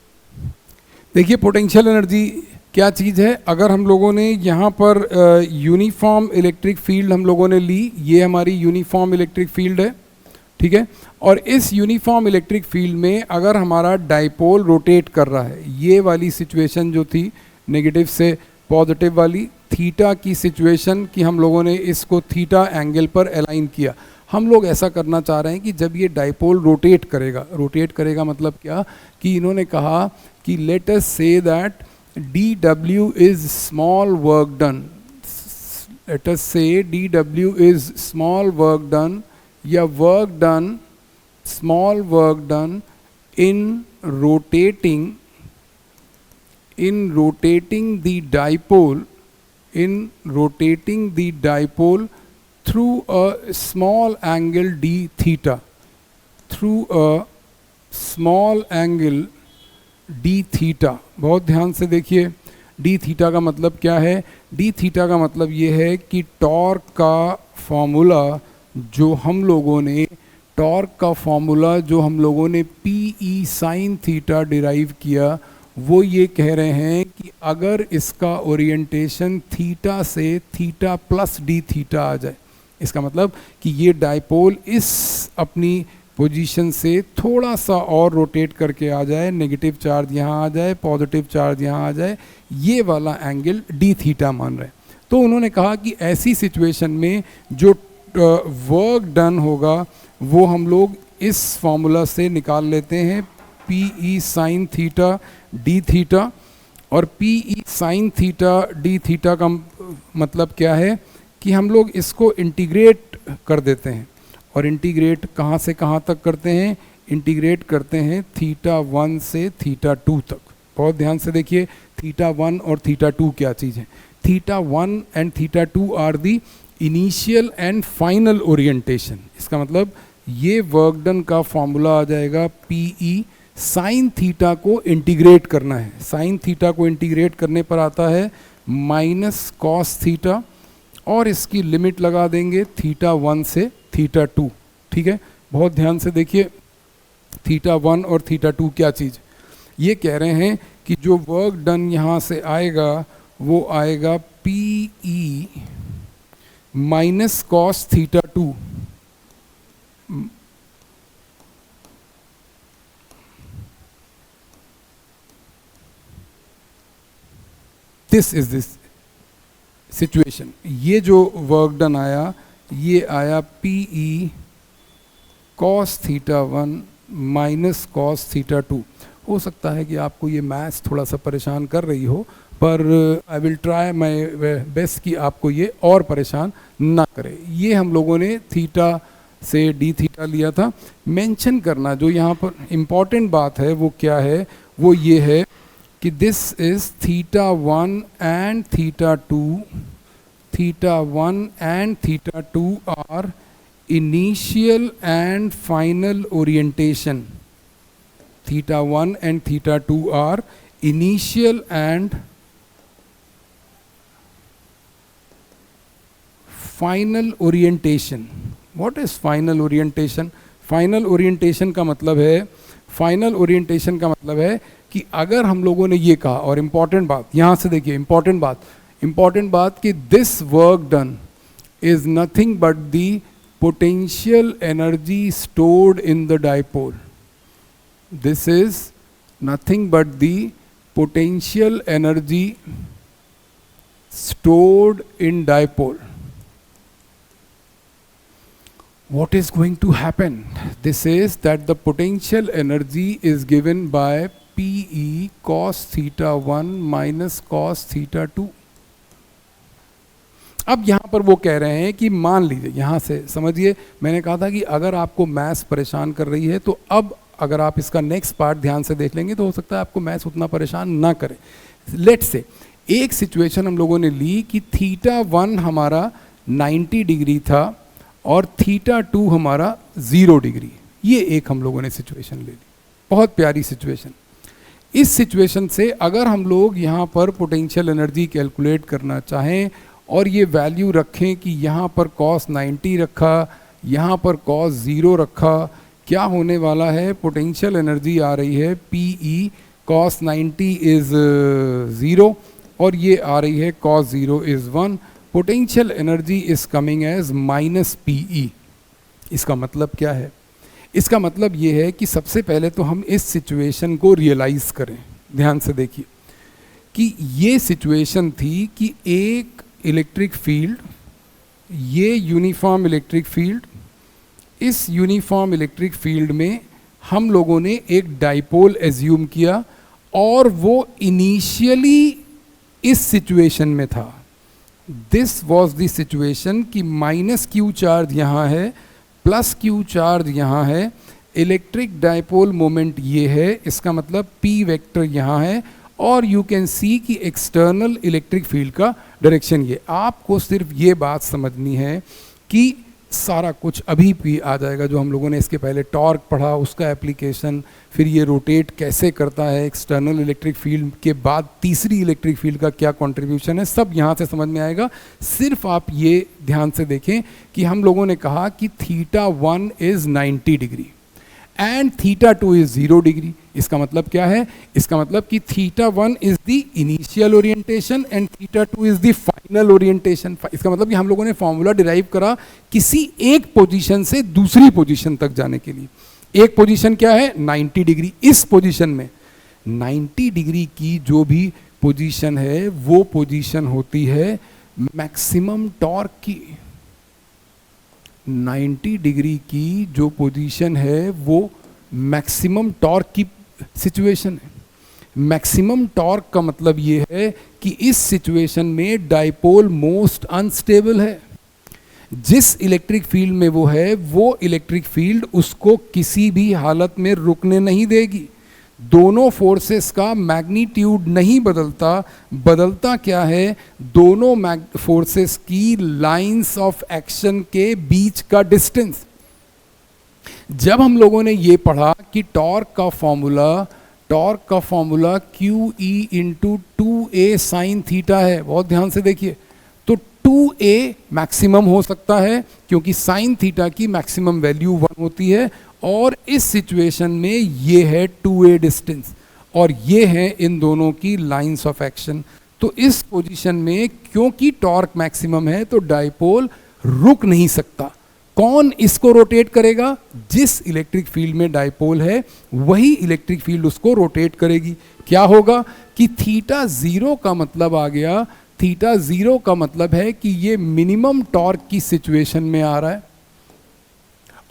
देखिए, पोटेंशियल एनर्जी क्या चीज़ है। अगर हम लोगों ने यहाँ पर यूनिफॉर्म इलेक्ट्रिक फील्ड हम लोगों ने ली, ये हमारी यूनिफॉर्म इलेक्ट्रिक फील्ड है, ठीक है। और इस यूनिफॉर्म इलेक्ट्रिक फील्ड में अगर हमारा डाइपोल रोटेट कर रहा है, ये वाली सिचुएशन जो थी नेगेटिव से पॉजिटिव वाली, थीटा की सिचुएशन कि हम लोगों ने इसको थीटा एंगल पर अलाइन किया। हम लोग ऐसा करना चाह रहे हैं कि जब ये डाइपोल रोटेट करेगा मतलब क्या, कि इन्होंने कहा कि let us say that dw is small work done, let us say dw is small work done या work done, small work done in rotating the dipole through a small angle d theta, D theta. बहुत ध्यान से देखिए, D theta का मतलब क्या है? D theta का मतलब ये है कि टॉर्क का फॉर्मूला जो हम लोगों ने P E sine theta derive किया, वो ये कह रहे हैं कि अगर इसका ओरिएंटेशन थीटा से थीटा प्लस डी थीटा आ जाए, इसका मतलब कि ये डाइपोल इस अपनी पोजीशन से थोड़ा सा और रोटेट करके आ जाए, नेगेटिव चार्ज यहाँ आ जाए, पॉजिटिव चार्ज यहाँ आ जाए, ये वाला एंगल डी थीटा मान रहे हैं। तो उन्होंने कहा कि ऐसी सिचुएशन में जो वर्क डन होगा वो हम लोग इस फॉर्मूला से निकाल लेते हैं, P E sine theta d theta. और P E sine theta d theta का मतलब क्या है कि हम लोग इसको इंटीग्रेट कर देते हैं। और इंटीग्रेट कहाँ से कहाँ तक करते हैं? इंटीग्रेट करते हैं थीटा 1 से थीटा 2 तक। बहुत ध्यान से देखिए, थीटा 1 और थीटा 2 क्या चीज़ है? Theta 1 and theta 2 are the initial and final orientation. इसका मतलब ये वर्क डन का फॉर्मूला आ जाएगा, पी ई साइन थीटा को इंटीग्रेट करना है। साइन थीटा को इंटीग्रेट करने पर आता है माइनस कॉस थीटा, और इसकी लिमिट लगा देंगे थीटा 1 से थीटा 2, ठीक है। बहुत ध्यान से देखिए, थीटा 1 और थीटा 2 क्या चीज़? ये कह रहे हैं कि जो वर्क डन यहाँ से आएगा वो आएगा P E minus cos theta 2 this is this situation. ये जो वर्क डन आया, ये आया P E cos theta 1 minus cos theta 2। हो सकता है कि आपको ये मैथ्स थोड़ा सा परेशान कर रही हो, पर I will try my best कि आपको ये और परेशान ना करे। ये हम लोगों ने थीटा से डी थीटा लिया था। मेंशन करना जो यहाँ पर इम्पॉर्टेंट बात है वो क्या है? वो ये है कि this is theta 1 and theta 2, theta 1 and theta 2 are initial and final orientation. Theta 1 and theta 2 are initial and final orientation. What is final orientation? Final orientation का मतलब है कि अगर हम लोगों ने ये कहा, और इम्पॉर्टेंट बात यहाँ से देखिए, इम्पॉर्टेंट बात कि this work done is nothing but the potential energy stored in the dipole. This is nothing but the potential energy stored in dipole. what is going to happen? This is that the potential energy is given by PE cos theta 1 minus cos theta 2. अब यहाँ पर वो कह रहे हैं कि मान लीजिए, यहाँ से समझिए, मैंने कहा था कि अगर आपको मैथ्स परेशान कर रही है तो अब अगर आप इसका नेक्स्ट पार्ट ध्यान से देख लेंगे तो हो सकता है आपको मैथ्स उतना परेशान ना करे. लेट्स से एक सिचुएशन हम लोगों ने ली कि थीटा 1 हमारा 90 डिग्री था और थीटा 2 हमारा 0 डिग्री. ये एक हम लोगों ने सिचुएशन ले ली, बहुत प्यारी सिचुएशन. इस सिचुएशन से अगर हम लोग यहाँ पर पोटेंशियल एनर्जी कैलकुलेट करना चाहें और ये वैल्यू रखें कि यहाँ पर cos 90 रखा, यहाँ पर cos 0 रखा, क्या होने वाला है? पोटेंशियल एनर्जी आ रही है PE cos 90 इज़ 0 और ये आ रही है cos 0 is 1. Potential energy is coming as minus PE. इसका मतलब क्या है? इसका मतलब ये है कि सबसे पहले तो हम इस सिचुएशन को रियलाइज करें. ध्यान से देखिए कि ये सिचुएशन थी कि एक इलेक्ट्रिक फील्ड, ये यूनिफॉर्म इलेक्ट्रिक फील्ड, इस यूनिफॉर्म इलेक्ट्रिक फील्ड में हम लोगों ने एक डाइपोल एज्यूम किया और वो इनिशियली इस सिचुएशन में था. दिस वॉज द सिचुएशन कि माइनस क्यू चार्ज यहाँ है, प्लस क्यू चार्ज यहाँ है, इलेक्ट्रिक डाइपोल मोमेंट ये है, इसका मतलब P वेक्टर यहाँ है और यू कैन सी कि एक्सटर्नल इलेक्ट्रिक फील्ड का डायरेक्शन ये. आपको सिर्फ ये बात समझनी है कि सारा कुछ अभी भी आ जाएगा जो हम लोगों ने इसके पहले टॉर्क पढ़ा, उसका एप्लीकेशन, फिर ये रोटेट कैसे करता है एक्सटर्नल इलेक्ट्रिक फील्ड के बाद तीसरी इलेक्ट्रिक फील्ड का क्या कंट्रीब्यूशन है, सब यहाँ से समझ में आएगा. सिर्फ आप ये ध्यान से देखें कि हम लोगों ने कहा कि theta 1 is 90 degree and theta 2 is 0 degree. इसका मतलब क्या है? इसका मतलब कि theta 1 is the initial orientation and theta 2 is the final orientation. इसका मतलब कि हम लोगों ने फॉर्मूला डिराइव करा किसी एक पोजीशन से दूसरी पोजीशन तक जाने के लिए. एक पोजीशन क्या है? 90 डिग्री. इस पोजीशन में 90 डिग्री की जो भी पोजीशन है वो पोजीशन होती है मैक्सिमम टॉर्क की. 90 डिग्री की जो पोजीशन है वो मैक्सिमम टॉर्क की सिचुएशन है. मैक्सिमम टॉर्क का मतलब ये है कि इस सिचुएशन में डाइपोल मोस्ट अनस्टेबल है. जिस इलेक्ट्रिक फील्ड में वो है वो इलेक्ट्रिक फील्ड उसको किसी भी हालत में रुकने नहीं देगी. दोनों फोर्सेस का मैग्नीट्यूड नहीं बदलता. बदलता क्या है? दोनों फोर्सेस की लाइंस ऑफ एक्शन के बीच का डिस्टेंस. जब हम लोगों ने ये पढ़ा कि टॉर्क का formula QE into 2A sine theta है, बहुत ध्यान से देखिए, तो 2A मैक्सिमम हो सकता है क्योंकि साइन थीटा की मैक्सिमम वैल्यू 1 होती है और इस सिचुएशन में ये है 2A डिस्टेंस और ये है इन दोनों की लाइंस ऑफ एक्शन. तो इस पोजीशन में क्योंकि टॉर्क मैक्सिमम है तो डाइपोल रुक नहीं सकता. कौन इसको रोटेट करेगा? जिस इलेक्ट्रिक फील्ड में डाइपोल है वही इलेक्ट्रिक फील्ड उसको रोटेट करेगी. क्या होगा कि थीटा 0 का मतलब आ गया, थीटा 0 का मतलब है कि ये मिनिमम टॉर्क की सिचुएशन में आ रहा है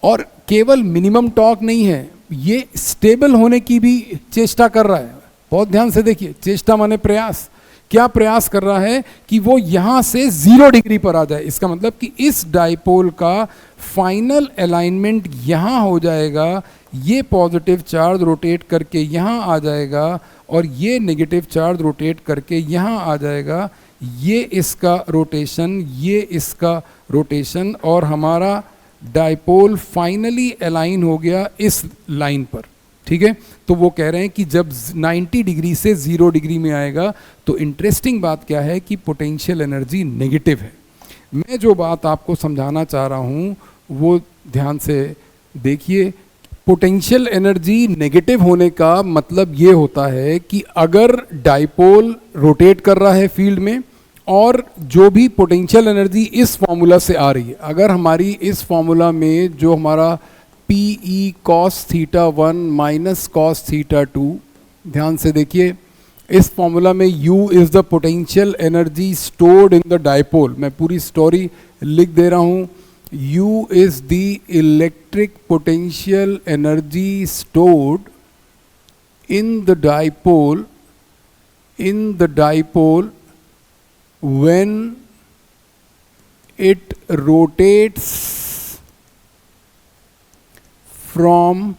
और केवल मिनिमम टॉर्क नहीं है, ये स्टेबल होने की भी चेष्टा कर रहा है. बहुत ध्यान से देखिए, चेष्टा माने प्रयास. क्या प्रयास कर रहा है? कि वो यहाँ से 0 डिग्री पर आ जाए. इसका मतलब कि इस डाइपोल का फाइनल अलाइनमेंट यहाँ हो जाएगा, ये पॉजिटिव चार्ज रोटेट करके यहाँ आ जाएगा और ये नेगेटिव चार्ज रोटेट करके यहाँ आ जाएगा. ये इसका रोटेशन, ये इसका रोटेशन और हमारा डाइपोल फाइनली अलाइन हो गया इस लाइन पर. ठीक है, तो वो कह रहे हैं कि जब 90 डिग्री से 0 डिग्री में आएगा तो इंटरेस्टिंग बात क्या है कि पोटेंशियल एनर्जी नेगेटिव है. मैं जो बात आपको समझाना चाह रहा हूँ वो ध्यान से देखिए. पोटेंशियल एनर्जी नेगेटिव होने का मतलब ये होता है कि अगर डाइपोल रोटेट कर रहा है फील्ड में और जो भी पोटेंशियल एनर्जी इस फॉर्मूला से आ रही है, अगर हमारी इस फॉर्मूला में जो हमारा PE cos theta 1 minus cos theta 2, ध्यान से देखिए, इस फॉर्मूला में U is the potential energy stored in the dipole. मैं पूरी स्टोरी लिख दे रहा हूँ. U is the electric potential energy stored in the dipole when it rotates from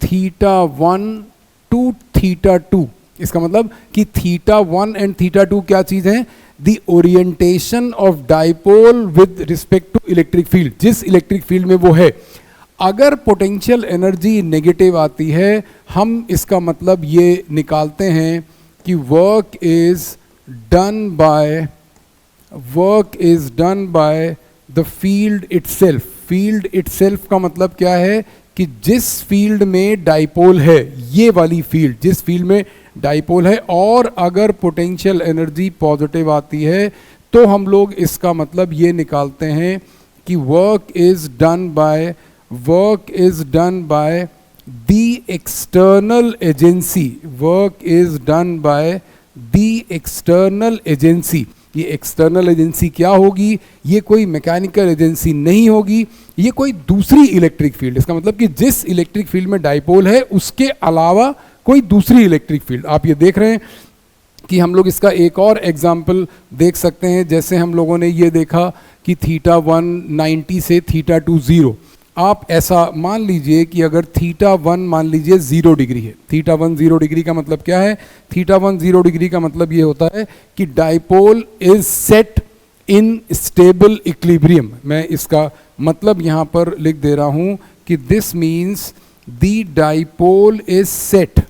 θ1 to θ2। इसका मतलब कि θ1 एंड θ2 क्या चीज है? The orientation of dipole with respect to electric field, जिस इलेक्ट्रिक फील्ड में वो है। अगर पोटेंशियल एनर्जी नेगेटिव आती है, हम इसका मतलब ये निकालते हैं कि work is done by the field itself. Field itself का मतलब क्या है कि जिस फील्ड में डाइपोल है, ये वाली फील्ड जिस फील्ड में डाइपोल है, और अगर पोटेंशियल एनर्जी पॉजिटिव आती है तो हम लोग इसका मतलब ये निकालते हैं कि work is done by the external agency. Work is done by the external agency. ये एक्सटर्नल एजेंसी क्या होगी? ये कोई मैकेनिकल एजेंसी नहीं होगी, ये कोई दूसरी इलेक्ट्रिक फील्ड। इसका मतलब कि जिस इलेक्ट्रिक फील्ड में डाइपोल है उसके अलावा कोई दूसरी इलेक्ट्रिक फील्ड। आप ये देख रहे हैं कि हम लोग इसका एक और एग्जाम्पल देख सकते हैं। जैसे हम लोगों ने ये देखा कि θ1 90 से θ2 0। आप ऐसा मान लीजिए कि अगर θ1 मान लीजिए 0 डिग्री है। θ1 0 डिग्री का मतलब क्या है? θ1 0 डिग्री का मतलब ये होता है कि dipole is set in stable equilibrium. मैं इसका मतलब यहाँ पर लिख दे रहा हूँ कि this means the dipole is set,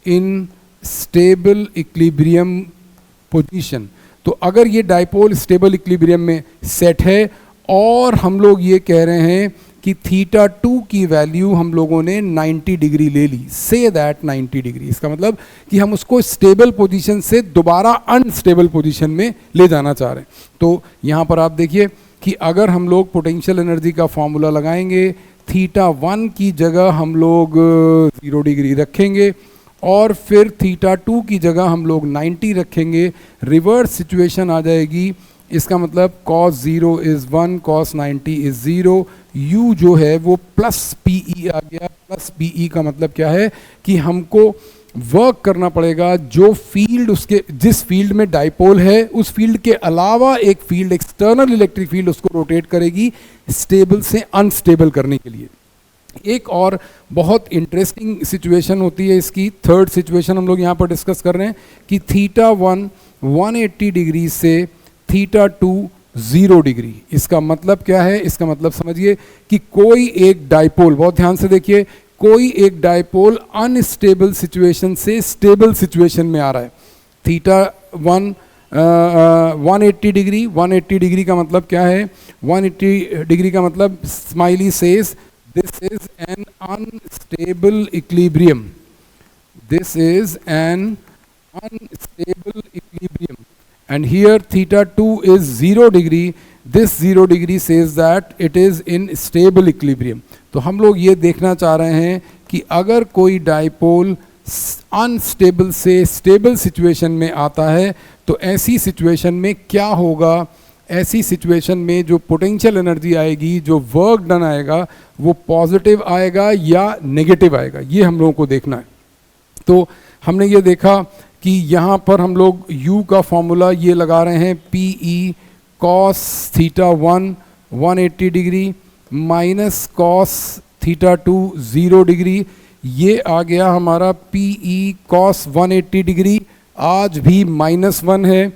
in stable equilibrium position. तो अगर ये डाइपोल स्टेबल इक्विलिब्रियम में सेट है और हम लोग ये कह रहे हैं कि θ2 की वैल्यू हम लोगों ने 90 डिग्री ले ली, से दैट 90 डिग्री, इसका मतलब कि हम उसको स्टेबल पोजीशन से दोबारा अनस्टेबल पोजीशन में ले जाना चाह रहे हैं। तो यहाँ पर आप देखिए कि अगर हम लोग पोटेंशियल एनर्जी का फॉर्मूला लगाएंगे, θ1 की जगह हम लोग 0 डिग्री रखेंगे और फिर θ2 की जगह हम लोग 90 रखेंगे। रिवर्स सिचुएशन आ जाएगी। इसका मतलब cos 0 is 1, cos 90 is 0। u जो है वो प्लस PE आ गया। प्लस PE का मतलब क्या है कि हमको वर्क करना पड़ेगा जो फील्ड उसके जिस फील्ड में डाइपोल है उस फील्ड के अलावा एक फील्ड, एक्सटर्नल इलेक्ट्रिक फील्ड, उसको रोटेट करेगी स्टेबल से अनस्टेबल करने के लिए। एक और बहुत इंटरेस्टिंग सिचुएशन होती है इसकी, थर्ड सिचुएशन हम लोग यहाँ पर डिस्कस कर रहे हैं कि θ1 180 डिग्री से θ2 0 डिग्री। इसका मतलब क्या है? इसका मतलब समझिए कि कोई एक डाइपोल, बहुत ध्यान से देखिए, कोई एक डाइपोल अनस्टेबल सिचुएशन से स्टेबल सिचुएशन में आ रहा है। θ1 180 डिग्री, 180 डिग्री का मतलब क्या है? 180 डिग्री का मतलब smiley says this is an unstable equilibrium. This is an unstable equilibrium. And here θ2 is 0 degree. This 0 degree says that it is in stable equilibrium. तो हम लोग ये देखना चाह रहे हैं कि अगर कोई डाइपोल अनस्टेबल से स्टेबल सिचुएशन में आता है तो ऐसी सिचुएशन में क्या होगा। ऐसी सिचुएशन में जो पोटेंशियल एनर्जी आएगी, जो वर्क डन आएगा, वो पॉजिटिव आएगा या नेगेटिव आएगा, ये हम लोगों को देखना है। तो हमने ये देखा कि यहाँ पर हम लोग u का फॉर्मूला ये लगा रहे हैं, PE cos θ1 180 degree minus cos θ2 0 degree. ये आ गया हमारा PE cos 180 डिग्री, आज भी -1 है,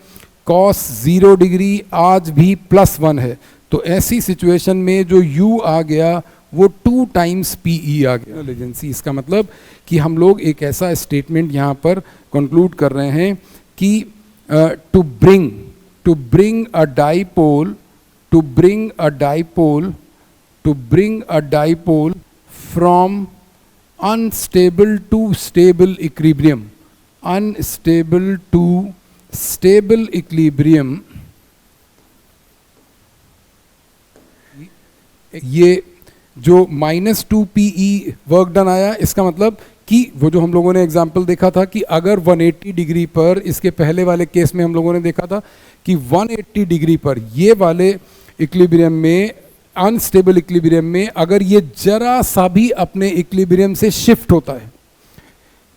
cos 0 डिग्री आज भी +1 है। तो ऐसी सिचुएशन में जो u आ गया वो 2 टाइम्स PE आ गया एजेंसी। इसका मतलब कि हम लोग एक ऐसा स्टेटमेंट यहाँ पर कंक्लूड कर रहे हैं कि to bring a dipole from unstable to stable equilibrium, unstable to stable equilibrium, ये जो -2 PE वर्क डन आया, इसका मतलब कि वो जो हम लोगों ने एग्जाम्पल देखा था कि अगर 180 डिग्री पर, इसके पहले वाले केस में हम लोगों ने देखा था कि 180 डिग्री पर ये वाले इक्विलिब्रियम में, अनस्टेबल इक्विलिब्रियम में, अगर ये जरा सा भी अपने इक्विलिब्रियम से शिफ्ट होता है,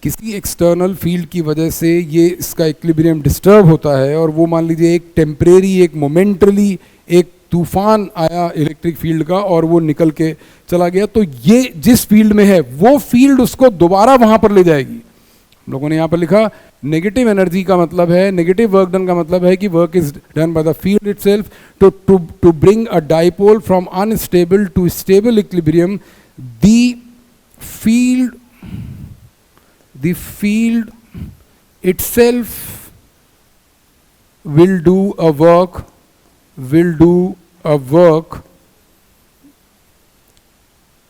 किसी एक्सटर्नल फील्ड की वजह से ये इसका इक्विलिब्रियम डिस्टर्ब होता है, और वो मान लीजिए एक टेम्परेरी, एक मोमेंटली एक तूफान आया इलेक्ट्रिक फील्ड का और वो निकल के चला गया, तो ये जिस फील्ड में है वो फील्ड उसको दोबारा वहां पर ले जाएगी। हम लोगों ने यहाँ पर लिखा नेगेटिव एनर्जी का मतलब है, नेगेटिव वर्क डन का मतलब है कि work is done by the field itself to bring a dipole from unstable to stable equilibrium. The field itself will do a work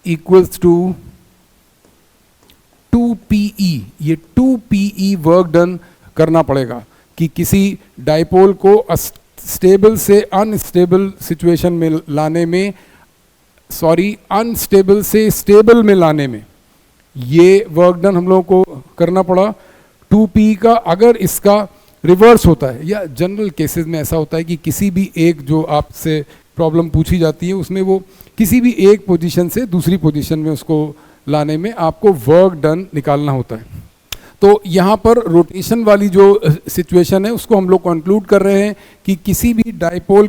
equals to 2PE। ये 2PE work done करना पड़ेगा कि किसी dipole को स्टेबल से unstable situation में लाने में, अनस्टेबल से स्टेबल में लाने में ये वर्क डन हम लोगों को करना पड़ा 2P का। अगर इसका रिवर्स होता है, या जनरल केसेस में ऐसा होता है कि किसी भी एक जो आपसे प्रॉब्लम पूछी जाती है उसमें वो किसी भी एक पोजीशन से दूसरी पोजीशन में उसको लाने में आपको वर्क डन निकालना होता है। तो यहाँ पर रोटेशन वाली जो सिचुएशन है उसको हम लोग कंक्लूड कर रहे हैं कि किसी भी डाइपोल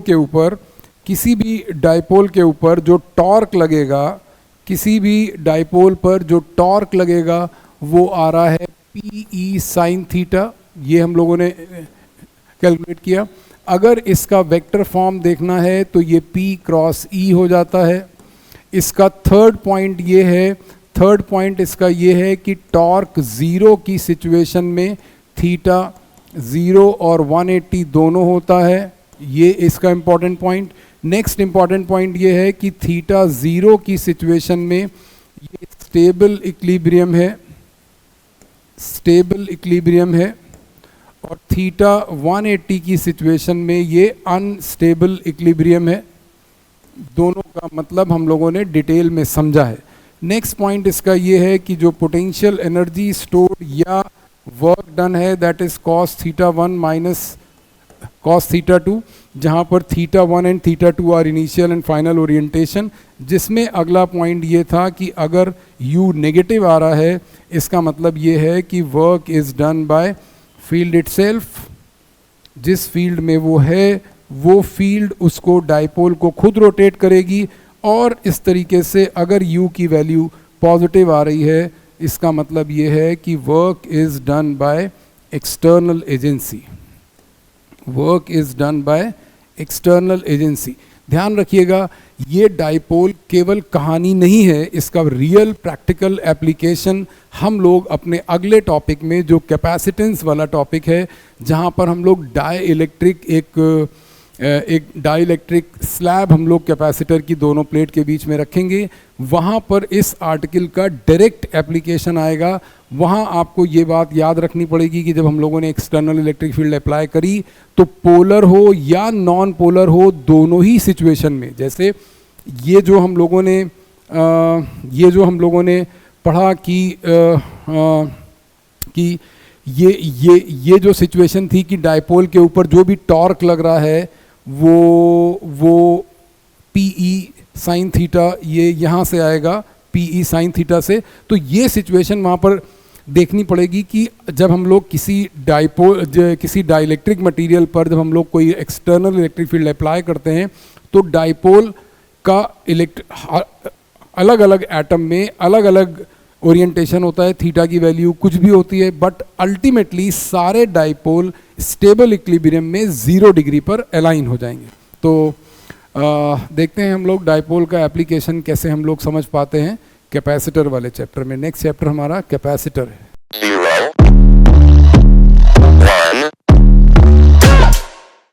के ऊपर जो टॉर्क लगेगा, किसी भी डाइपोल पर जो टॉर्क लगेगा वो आ रहा है PE साइन थीटा। ये हम लोगों ने कैलकुलेट किया। अगर इसका वेक्टर फॉर्म देखना है तो ये P क्रॉस E हो जाता है। इसका थर्ड पॉइंट इसका ये है कि टॉर्क ज़ीरो की सिचुएशन में थीटा 0 और 180 दोनों होता है। ये इसका important point. Next important point ये है कि थीटा 0 की सिचुएशन में ये स्टेबल इक्विलिब्रियम है और थीटा 180 की सिचुएशन में ये अनस्टेबल इक्विलिब्रियम है। दोनों का मतलब हम लोगों ने डिटेल में समझा है। नेक्स्ट पॉइंट इसका ये है कि जो पोटेंशियल एनर्जी स्टोर्ड या वर्क डन है that is cos theta 1 minus cos theta 2, जहाँ पर theta 1 and theta 2 are initial and final orientation. जिसमें अगला पॉइंट ये था कि अगर u नेगेटिव आ रहा है इसका मतलब ये है कि work is done by field itself. जिस फील्ड में वो है वो फील्ड उसको डाइपोल को खुद रोटेट करेगी, और इस तरीके से अगर u की वैल्यू पॉजिटिव आ रही है इसका मतलब ये है कि work is done by external agency. Work is done by external agency. ध्यान रखिएगा ये डाइपोल केवल कहानी नहीं है, इसका रियल प्रैक्टिकल एप्लीकेशन हम लोग अपने अगले टॉपिक में जो कैपेसिटेंस वाला टॉपिक है, जहाँ पर हम लोग एक डाइलेक्ट्रिक स्लैब हम लोग कैपेसिटर की दोनों प्लेट के बीच में रखेंगे, वहाँ पर इस आर्टिकल का डायरेक्ट एप्लीकेशन आएगा। वहाँ आपको ये बात याद रखनी पड़ेगी कि जब हम लोगों ने एक्सटर्नल इलेक्ट्रिक फील्ड अप्लाई करी तो पोलर हो या नॉन पोलर हो, दोनों ही सिचुएशन में, जैसे ये जो हम लोगों ने पढ़ा कि ये जो सिचुएशन थी कि डाइपोल के ऊपर जो भी टॉर्क लग रहा है वो PE साइन थीटा ये यहाँ से आएगा PE साइन थीटा से। तो ये सिचुएशन वहाँ पर देखनी पड़ेगी कि जब हम लोग किसी डाइलेक्ट्रिक मटेरियल पर जब हम लोग कोई एक्सटर्नल इलेक्ट्रिक फील्ड अप्लाई करते हैं तो डाइपोल का अलग अलग एटम में अलग अलग ओरिएंटेशन होता है, थीटा की वैल्यू कुछ भी होती है, बट अल्टीमेटली सारे डाइपोल स्टेबल इक्विलिब्रियम में 0 डिग्री पर अलाइन हो जाएंगे। तो देखते हैं हम लोग डाइपोल का एप्लीकेशन कैसे हम लोग समझ पाते हैं कैपेसिटर वाले चैप्टर में। नेक्स्ट चैप्टर हमारा कैपेसिटर है।